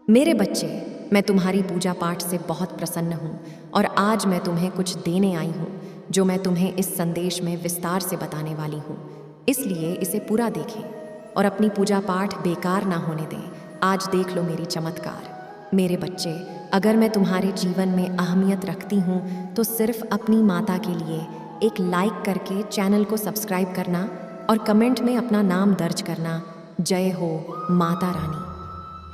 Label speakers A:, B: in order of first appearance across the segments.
A: मेरे बच्चे, मैं तुम्हारी पूजा पाठ से बहुत प्रसन्न हूँ और आज मैं तुम्हें कुछ देने आई हूँ जो मैं तुम्हें इस संदेश में विस्तार से बताने वाली हूँ। इसलिए इसे पूरा देखें और अपनी पूजा पाठ बेकार ना होने दें। आज देख लो मेरी चमत्कार। मेरे बच्चे, अगर मैं तुम्हारे जीवन में अहमियत रखती हूँ तो सिर्फ अपनी माता के लिए एक लाइक करके चैनल को सब्सक्राइब करना और कमेंट में अपना नाम दर्ज करना। जय हो माता रानी।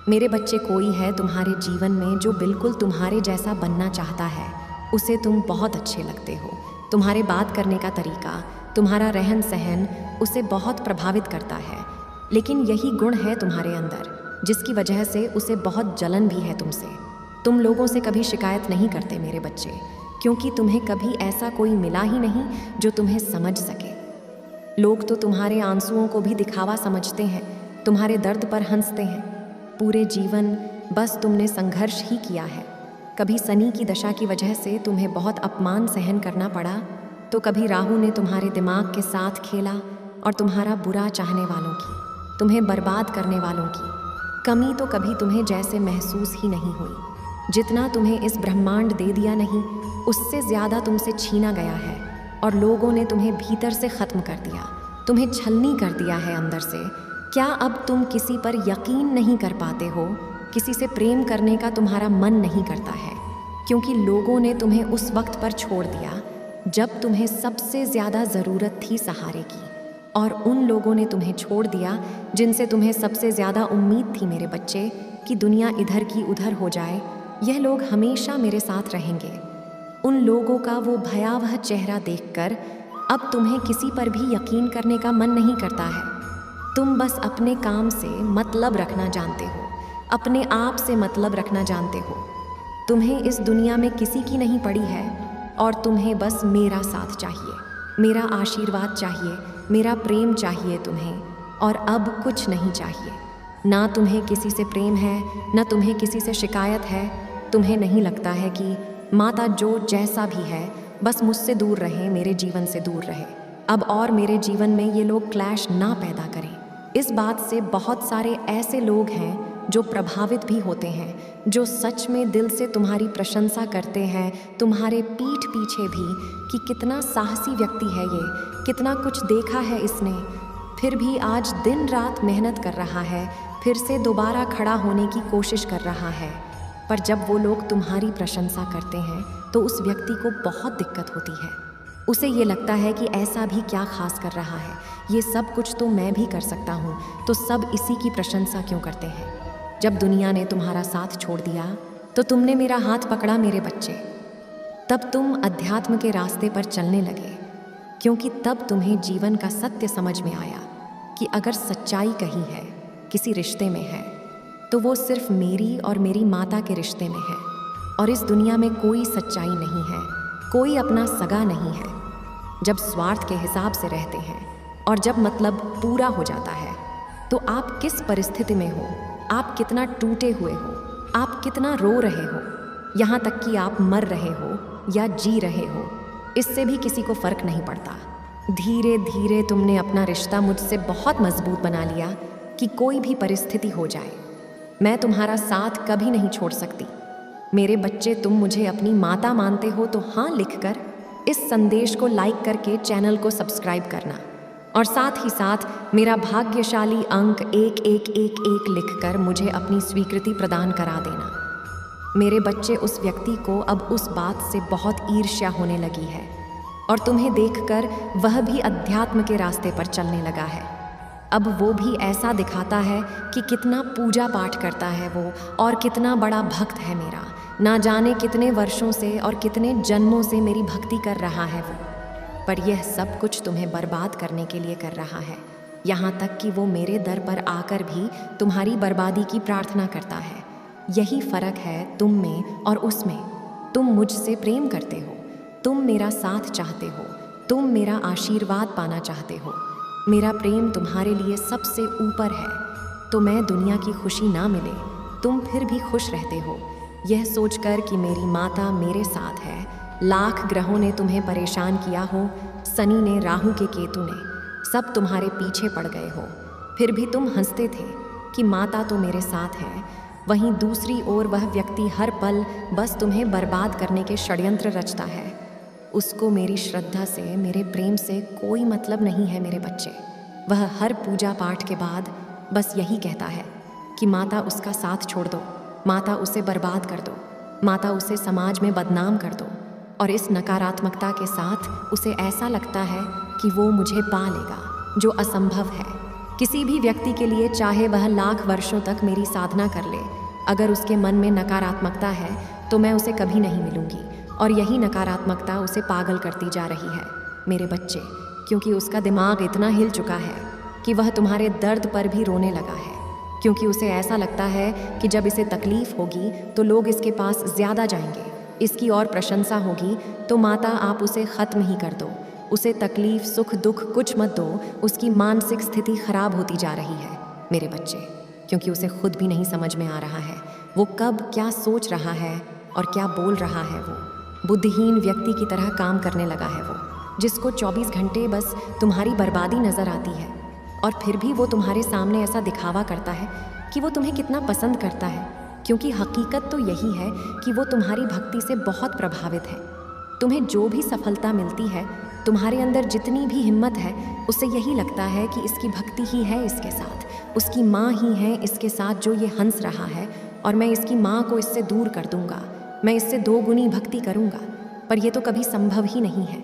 A: मेरे बच्चे, कोई है तुम्हारे जीवन में जो बिल्कुल तुम्हारे जैसा बनना चाहता है। उसे तुम बहुत अच्छे लगते हो। तुम्हारे बात करने का तरीका, तुम्हारा रहन सहन उसे बहुत प्रभावित करता है। लेकिन यही गुण है तुम्हारे अंदर जिसकी वजह से उसे बहुत जलन भी है तुमसे। तुम लोगों से कभी शिकायत नहीं करते मेरे बच्चे, क्योंकि तुम्हें कभी ऐसा कोई मिला ही नहीं जो तुम्हें समझ सके। लोग तो तुम्हारे आंसुओं को भी दिखावा समझते हैं, तुम्हारे दर्द पर हंसते हैं। पूरे जीवन बस तुमने संघर्ष ही किया है। कभी शनि की दशा की वजह से तुम्हें बहुत अपमान सहन करना पड़ा, तो कभी राहु ने तुम्हारे दिमाग के साथ खेला और तुम्हारा बुरा चाहने वालों की, तुम्हें बर्बाद करने वालों की कमी तो कभी तुम्हें जैसे महसूस ही नहीं हुई। जितना तुम्हें इस ब्रह्मांड दे दिया नहीं, उससे ज़्यादा तुमसे छीना गया है और लोगों ने तुम्हें भीतर से ख़त्म कर दिया, तुम्हें छलनी कर दिया है अंदर से। क्या अब तुम किसी पर यकीन नहीं कर पाते हो? किसी से प्रेम करने का तुम्हारा मन नहीं करता है, क्योंकि लोगों ने तुम्हें उस वक्त पर छोड़ दिया जब तुम्हें सबसे ज़्यादा ज़रूरत थी सहारे की, और उन लोगों ने तुम्हें छोड़ दिया जिनसे तुम्हें सबसे ज़्यादा उम्मीद थी मेरे बच्चे कि दुनिया इधर की उधर हो जाए। यह लोग हमेशा मेरे साथ रहेंगे। उन लोगों का वो भयावह चेहरा देखकर अब तुम्हें किसी पर भी यकीन करने का मन नहीं करता है। तुम बस अपने काम से मतलब रखना जानते हो, अपने आप से मतलब रखना जानते हो। तुम्हें इस दुनिया में किसी की नहीं पड़ी है और तुम्हें बस मेरा साथ चाहिए, मेरा आशीर्वाद चाहिए, मेरा प्रेम चाहिए तुम्हें, और अब कुछ नहीं चाहिए। ना तुम्हें किसी से प्रेम है, ना तुम्हें किसी से शिकायत है। तुम्हें नहीं लगता है कि माता जो जैसा भी है बस मुझसे दूर रहे, मेरे जीवन से दूर रहे अब, और मेरे जीवन में ये लोग क्लैश ना पैदा करें। इस बात से बहुत सारे ऐसे लोग हैं जो प्रभावित भी होते हैं, जो सच में दिल से तुम्हारी प्रशंसा करते हैं, तुम्हारे पीठ पीछे भी, कि कितना साहसी व्यक्ति है ये, कितना कुछ देखा है इसने, फिर भी आज दिन रात मेहनत कर रहा है, फिर से दोबारा खड़ा होने की कोशिश कर रहा है। पर जब वो लोग तुम्हारी प्रशंसा करते हैं तो उस व्यक्ति को बहुत दिक्कत होती है। उसे ये लगता है कि ऐसा भी क्या खास कर रहा है, ये सब कुछ तो मैं भी कर सकता हूँ, तो सब इसी की प्रशंसा क्यों करते हैं। जब दुनिया ने तुम्हारा साथ छोड़ दिया तो तुमने मेरा हाथ पकड़ा मेरे बच्चे। तब तुम अध्यात्म के रास्ते पर चलने लगे, क्योंकि तब तुम्हें जीवन का सत्य समझ में आया कि अगर सच्चाई कहीं है, किसी रिश्ते में है, तो वो सिर्फ मेरी और मेरी माता के रिश्ते में है। और इस दुनिया में कोई सच्चाई नहीं है, कोई अपना सगा नहीं है। जब स्वार्थ के हिसाब से रहते हैं और जब मतलब पूरा हो जाता है, तो आप किस परिस्थिति में हो, आप कितना टूटे हुए हो, आप कितना रो रहे हो, यहाँ तक कि आप मर रहे हो या जी रहे हो, इससे भी किसी को फर्क नहीं पड़ता। धीरे धीरे तुमने अपना रिश्ता मुझसे बहुत मजबूत बना लिया कि कोई भी परिस्थिति हो जाए, मैं तुम्हारा साथ कभी नहीं छोड़ सकती। मेरे बच्चे, तुम मुझे अपनी माता मानते हो तो हाँ लिखकर इस संदेश को लाइक करके चैनल को सब्सक्राइब करना, और साथ ही साथ मेरा भाग्यशाली अंक 1111 लिखकर मुझे अपनी स्वीकृति प्रदान करा देना। मेरे बच्चे, उस व्यक्ति को अब उस बात से बहुत ईर्ष्या होने लगी है और तुम्हें देखकर वह भी अध्यात्म के रास्ते पर चलने लगा है। अब वो भी ऐसा दिखाता है कि कितना पूजा पाठ करता है वो, और कितना बड़ा भक्त है मेरा। ना जाने कितने वर्षों से और कितने जन्मों से मेरी भक्ति कर रहा है वो, पर यह सब कुछ तुम्हें बर्बाद करने के लिए कर रहा है। यहाँ तक कि वो मेरे दर पर आकर भी तुम्हारी बर्बादी की प्रार्थना करता है। यही फ़र्क है तुम में और उसमें। तुम मुझसे प्रेम करते हो, तुम मेरा साथ चाहते हो, तुम मेरा आशीर्वाद पाना चाहते हो। मेरा प्रेम तुम्हारे लिए सबसे ऊपर है, तो मैं दुनिया की खुशी ना मिले, तुम फिर भी खुश रहते हो, यह सोचकर कि मेरी माता मेरे साथ है। लाख ग्रहों ने तुम्हें परेशान किया हो, शनि ने, राहु के, केतु ने, सब तुम्हारे पीछे पड़ गए हो, फिर भी तुम हंसते थे कि माता तो मेरे साथ है। वहीं दूसरी ओर वह व्यक्ति हर पल बस तुम्हें बर्बाद करने के षड्यंत्र रचता है। उसको मेरी श्रद्धा से, मेरे प्रेम से कोई मतलब नहीं है मेरे बच्चे। वह हर पूजा पाठ के बाद बस यही कहता है कि माता उसका साथ छोड़ दो, माता उसे बर्बाद कर दो, माता उसे समाज में बदनाम कर दो। और इस नकारात्मकता के साथ उसे ऐसा लगता है कि वो मुझे पा लेगा, जो असंभव है। किसी भी व्यक्ति के लिए, चाहे वह लाख वर्षों तक मेरी साधना कर ले, अगर उसके मन में नकारात्मकता है तो मैं उसे कभी नहीं मिलूंगी। और यही नकारात्मकता उसे पागल करती जा रही है मेरे बच्चे, क्योंकि उसका दिमाग इतना हिल चुका है कि वह तुम्हारे दर्द पर भी रोने लगा है। क्योंकि उसे ऐसा लगता है कि जब इसे तकलीफ होगी तो लोग इसके पास ज़्यादा जाएंगे, इसकी और प्रशंसा होगी तो माता आप उसे ख़त्म ही कर दो, उसे तकलीफ सुख दुख कुछ मत दो। उसकी मानसिक स्थिति खराब होती जा रही है मेरे बच्चे, क्योंकि उसे खुद भी नहीं समझ में आ रहा है वो कब क्या सोच रहा है और क्या बोल रहा है। वो बुद्धिहीन व्यक्ति की तरह काम करने लगा है वो, जिसको 24 घंटे बस तुम्हारी बर्बादी नज़र आती है। और फिर भी वो तुम्हारे सामने ऐसा दिखावा करता है कि वो तुम्हें कितना पसंद करता है, क्योंकि हकीकत तो यही है कि वो तुम्हारी भक्ति से बहुत प्रभावित है। तुम्हें जो भी सफलता मिलती है, तुम्हारे अंदर जितनी भी हिम्मत है, उसे यही लगता है कि इसकी भक्ति ही है इसके साथ, उसकी माँ ही है इसके साथ जो ये हंस रहा है, और मैं इसकी माँ को इससे दूर कर दूंगा, मैं इससे 2 गुनी भक्ति करूंगा। पर ये तो कभी संभव ही नहीं है।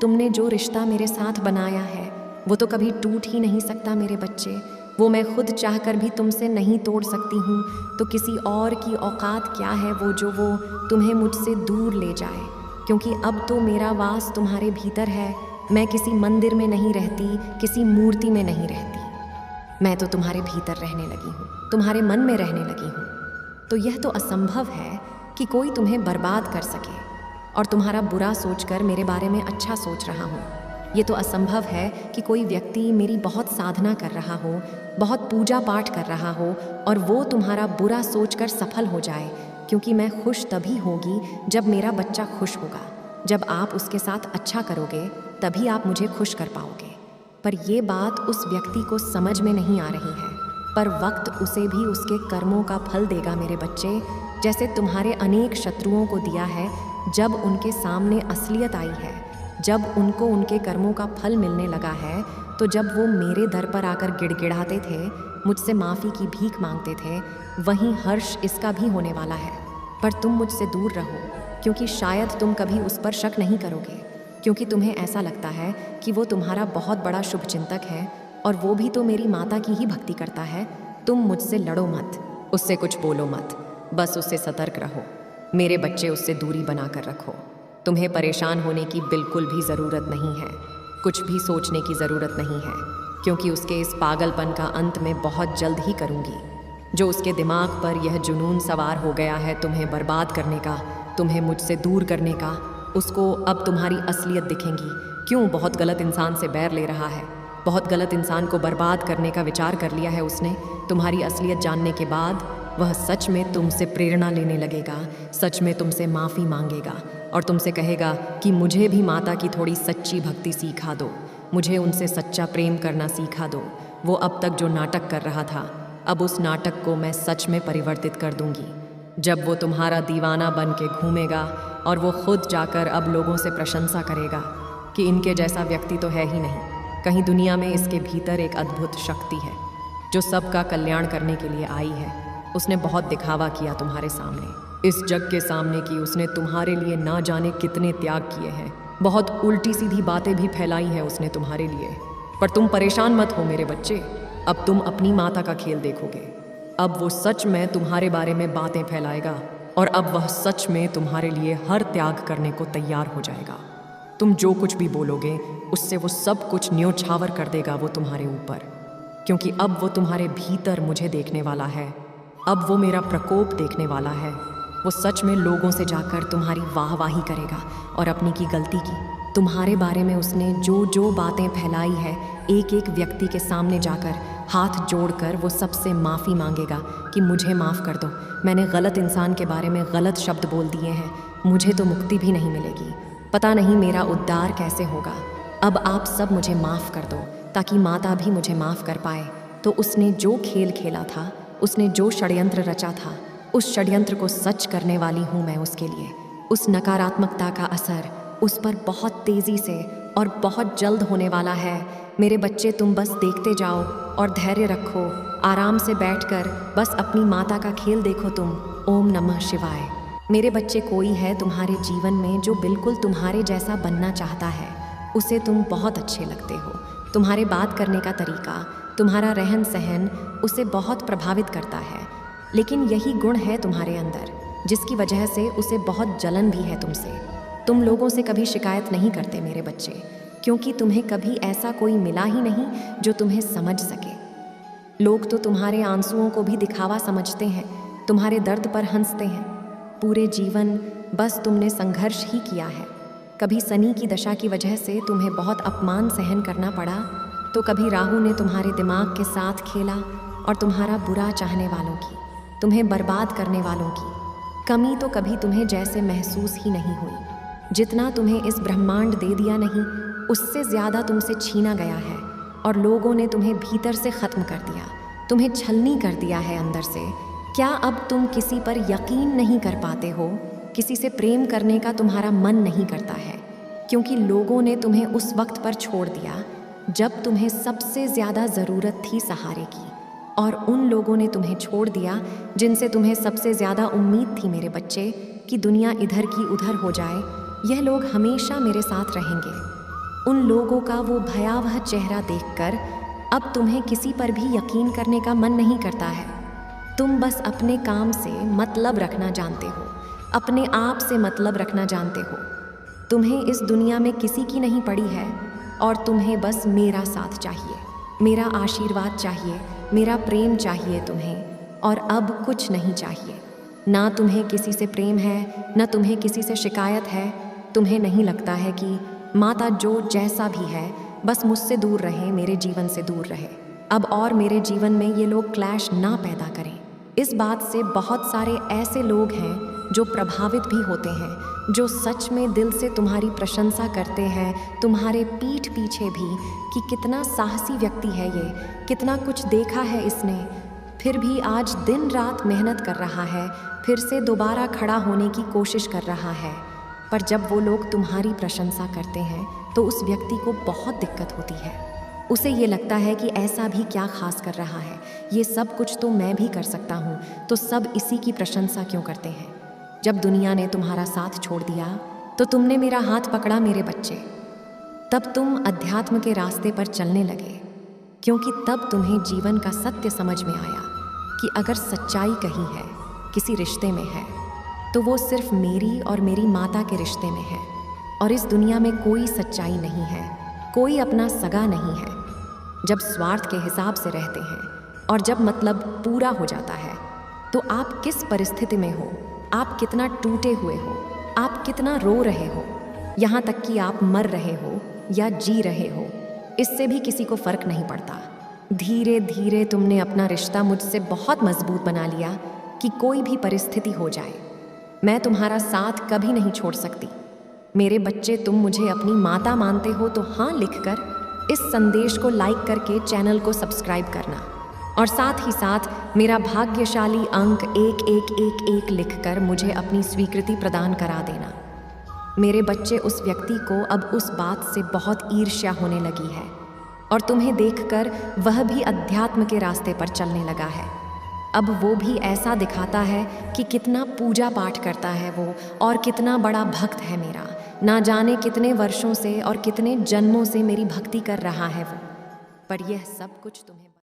A: तुमने जो रिश्ता मेरे साथ बनाया है वो तो कभी टूट ही नहीं सकता मेरे बच्चे। वो मैं खुद चाहकर भी तुमसे नहीं तोड़ सकती हूँ, तो किसी और की औकात क्या है वो जो वो तुम्हें मुझसे दूर ले जाए। क्योंकि अब तो मेरा वास तुम्हारे भीतर है। मैं किसी मंदिर में नहीं रहती, किसी मूर्ति में नहीं रहती, मैं तो तुम्हारे भीतर रहने लगी हूँ, तुम्हारे मन में रहने लगी हूँ। तो यह तो असंभव है कि कोई तुम्हें बर्बाद कर सके और तुम्हारा बुरा सोचकर मेरे बारे में अच्छा सोच रहा हूँ। ये तो असंभव है कि कोई व्यक्ति मेरी बहुत साधना कर रहा हो, बहुत पूजा पाठ कर रहा हो, और वो तुम्हारा बुरा सोचकर सफल हो जाए। क्योंकि मैं खुश तभी होगी जब मेरा बच्चा खुश होगा। जब आप उसके साथ अच्छा करोगे तभी आप मुझे खुश कर पाओगे। पर ये बात उस व्यक्ति को समझ में नहीं आ रही है। पर वक्त उसे भी उसके कर्मों का फल देगा मेरे बच्चे, जैसे तुम्हारे अनेक शत्रुओं को दिया है। जब उनके सामने असलियत आई है, जब उनको उनके कर्मों का फल मिलने लगा है, तो जब वो मेरे दर पर आकर गिड़गिड़ाते थे, मुझसे माफ़ी की भीख मांगते थे, वहीं हर्ष इसका भी होने वाला है। पर तुम मुझसे दूर रहो, क्योंकि शायद तुम कभी उस पर शक नहीं करोगे, क्योंकि तुम्हें ऐसा लगता है कि वो तुम्हारा बहुत बड़ा शुभचिंतक है और वो भी तो मेरी माता की ही भक्ति करता है। तुम मुझसे लड़ो मत, उससे कुछ बोलो मत, बस उससे सतर्क रहो मेरे बच्चे, उससे दूरी बना कर रखो। तुम्हें परेशान होने की बिल्कुल भी ज़रूरत नहीं है, कुछ भी सोचने की ज़रूरत नहीं है, क्योंकि उसके इस पागलपन का अंत मैं बहुत जल्द ही करूँगी। जो उसके दिमाग पर यह जुनून सवार हो गया है तुम्हें बर्बाद करने का, तुम्हें मुझसे दूर करने का, उसको अब तुम्हारी असलियत दिखेंगी। क्यों बहुत गलत इंसान से बैर ले रहा है, बहुत गलत इंसान को बर्बाद करने का विचार कर लिया है उसने। तुम्हारी असलियत जानने के बाद वह सच में तुमसे प्रेरणा लेने लगेगा, सच में तुमसे माफ़ी मांगेगा और तुमसे कहेगा कि मुझे भी माता की थोड़ी सच्ची भक्ति सिखा दो, मुझे उनसे सच्चा प्रेम करना सिखा दो। वो अब तक जो नाटक कर रहा था, अब उस नाटक को मैं सच में परिवर्तित कर दूंगी। जब वो तुम्हारा दीवाना बन के घूमेगा और वो खुद जाकर अब लोगों से प्रशंसा करेगा कि इनके जैसा व्यक्ति तो है ही नहीं, कहीं दुनिया में इसके भीतर एक अद्भुत शक्ति है जो सबका कल्याण करने के लिए आई है। उसने बहुत दिखावा किया तुम्हारे सामने, इस जग के सामने की उसने तुम्हारे लिए ना जाने कितने त्याग किए हैं, बहुत उल्टी सीधी बातें भी फैलाई हैं उसने तुम्हारे लिए। पर तुम परेशान मत हो मेरे बच्चे, अब तुम अपनी माता का खेल देखोगे। अब वो सच में तुम्हारे बारे में बातें फैलाएगा और अब वह सच में तुम्हारे लिए हर त्याग करने को तैयार हो जाएगा। तुम जो कुछ भी बोलोगे उससे वो सब कुछ न्योछावर कर देगा वो तुम्हारे ऊपर, क्योंकि अब वो तुम्हारे भीतर मुझे देखने वाला है, अब वो मेरा प्रकोप देखने वाला है। वो सच में लोगों से जाकर तुम्हारी वाहवाही करेगा और अपनी की गलती की, तुम्हारे बारे में उसने जो जो बातें फैलाई है, एक एक व्यक्ति के सामने जाकर हाथ जोड़कर वो सबसे माफ़ी मांगेगा कि मुझे माफ़ कर दो, मैंने गलत इंसान के बारे में गलत शब्द बोल दिए हैं, मुझे तो मुक्ति भी नहीं मिलेगी, पता नहीं मेरा उद्धार कैसे होगा। अब आप सब मुझे माफ़ कर दो ताकि माता भी मुझे माफ़ कर पाए। तो उसने जो खेल खेला था उसने जो षड्यंत्र रचा था उस षड्यंत्र को सच करने वाली हूँ मैं उसके लिए। उस नकारात्मकता का असर उस पर बहुत तेज़ी से और बहुत जल्द होने वाला है। मेरे बच्चे, तुम बस देखते जाओ और धैर्य रखो। आराम से बैठकर बस अपनी माता का खेल देखो तुम। ओम नमः शिवाय। मेरे बच्चे, कोई है तुम्हारे जीवन में जो बिल्कुल तुम्हारे जैसा बनना चाहता है। उसे तुम बहुत अच्छे लगते हो। तुम्हारे बात करने का तरीका, तुम्हारा रहन सहन उसे बहुत प्रभावित करता है। लेकिन यही गुण है तुम्हारे अंदर जिसकी वजह से उसे बहुत जलन भी है तुमसे। तुम लोगों से कभी शिकायत नहीं करते मेरे बच्चे, क्योंकि तुम्हें कभी ऐसा कोई मिला ही नहीं जो तुम्हें समझ सके। लोग तो तुम्हारे आंसुओं को भी दिखावा समझते हैं, तुम्हारे दर्द पर हंसते हैं। पूरे जीवन बस तुमने संघर्ष ही किया है। कभी शनि की दशा की वजह से तुम्हें बहुत अपमान सहन करना पड़ा, तो कभी राहु ने तुम्हारे दिमाग के साथ खेला और तुम्हारा बुरा चाहने वालों की, तुम्हें बर्बाद करने वालों की कमी तो कभी तुम्हें जैसे महसूस ही नहीं हुई। जितना तुम्हें इस ब्रह्मांड दे दिया नहीं, उससे ज़्यादा तुमसे छीना गया है और लोगों ने तुम्हें भीतर से ख़त्म कर दिया, तुम्हें छलनी कर दिया है अंदर से। क्या अब तुम किसी पर यकीन नहीं कर पाते हो? किसी से प्रेम करने का तुम्हारा मन नहीं करता है, क्योंकि लोगों ने तुम्हें उस वक्त पर छोड़ दिया जब तुम्हें सबसे ज़्यादा ज़रूरत थी सहारे की, और उन लोगों ने तुम्हें छोड़ दिया जिनसे तुम्हें सबसे ज़्यादा उम्मीद थी मेरे बच्चे, कि दुनिया इधर की उधर हो जाए, यह लोग हमेशा मेरे साथ रहेंगे। उन लोगों का वो भयावह चेहरा देखकर अब तुम्हें किसी पर भी यकीन करने का मन नहीं करता है। तुम बस अपने काम से मतलब रखना जानते हो, अपने आप से मतलब रखना जानते हो। तुम्हें इस दुनिया में किसी की नहीं पड़ी है और तुम्हें बस मेरा साथ चाहिए, मेरा आशीर्वाद चाहिए, मेरा प्रेम चाहिए तुम्हें, और अब कुछ नहीं चाहिए। ना तुम्हें किसी से प्रेम है, ना तुम्हें किसी से शिकायत है। तुम्हें नहीं लगता है कि माता जो जैसा भी है बस मुझसे दूर रहे, मेरे जीवन से दूर रहे अब, और मेरे जीवन में ये लोग क्लैश ना पैदा करें। इस बात से बहुत सारे ऐसे लोग हैं जो प्रभावित भी होते हैं, जो सच में दिल से तुम्हारी प्रशंसा करते हैं, तुम्हारे पीठ पीछे भी, कि कितना साहसी व्यक्ति है ये, कितना कुछ देखा है इसने, फिर भी आज दिन रात मेहनत कर रहा है, फिर से दोबारा खड़ा होने की कोशिश कर रहा है। पर जब वो लोग तुम्हारी प्रशंसा करते हैं तो उस व्यक्ति को बहुत दिक्कत होती है। उसे ये लगता है कि ऐसा भी क्या खास कर रहा है, ये सब कुछ तो मैं भी कर सकता हूँ, तो सब इसी की प्रशंसा क्यों करते हैं। जब दुनिया ने तुम्हारा साथ छोड़ दिया तो तुमने मेरा हाथ पकड़ा मेरे बच्चे, तब तुम अध्यात्म के रास्ते पर चलने लगे, क्योंकि तब तुम्हें जीवन का सत्य समझ में आया कि अगर सच्चाई कहीं है, किसी रिश्ते में है, तो वो सिर्फ मेरी और मेरी माता के रिश्ते में है। और इस दुनिया में कोई सच्चाई नहीं है, कोई अपना सगा नहीं है। जब स्वार्थ के हिसाब से रहते हैं और जब मतलब पूरा हो जाता है, तो आप किस परिस्थिति में हो, आप कितना टूटे हुए हो, आप कितना रो रहे हो, यहाँ तक कि आप मर रहे हो या जी रहे हो, इससे भी किसी को फर्क नहीं पड़ता। धीरे धीरे तुमने अपना रिश्ता मुझसे बहुत मजबूत बना लिया कि कोई भी परिस्थिति हो जाए, मैं तुम्हारा साथ कभी नहीं छोड़ सकती। मेरे बच्चे, तुम मुझे अपनी माता मानते हो तो हाँ लिखकर इस संदेश को लाइक करके चैनल को सब्सक्राइब करना, और साथ ही साथ मेरा भाग्यशाली अंक 1111 लिखकर मुझे अपनी स्वीकृति प्रदान करा देना। मेरे बच्चे, उस व्यक्ति को अब उस बात से बहुत ईर्ष्या होने लगी है और तुम्हें देखकर वह भी अध्यात्म के रास्ते पर चलने लगा है। अब वो भी ऐसा दिखाता है कि कितना पूजा पाठ करता है वो, और कितना बड़ा भक्त है मेरा। ना जाने कितने वर्षों से और कितने जन्मों से मेरी भक्ति कर रहा है वो, पर यह सब कुछ तुम्हें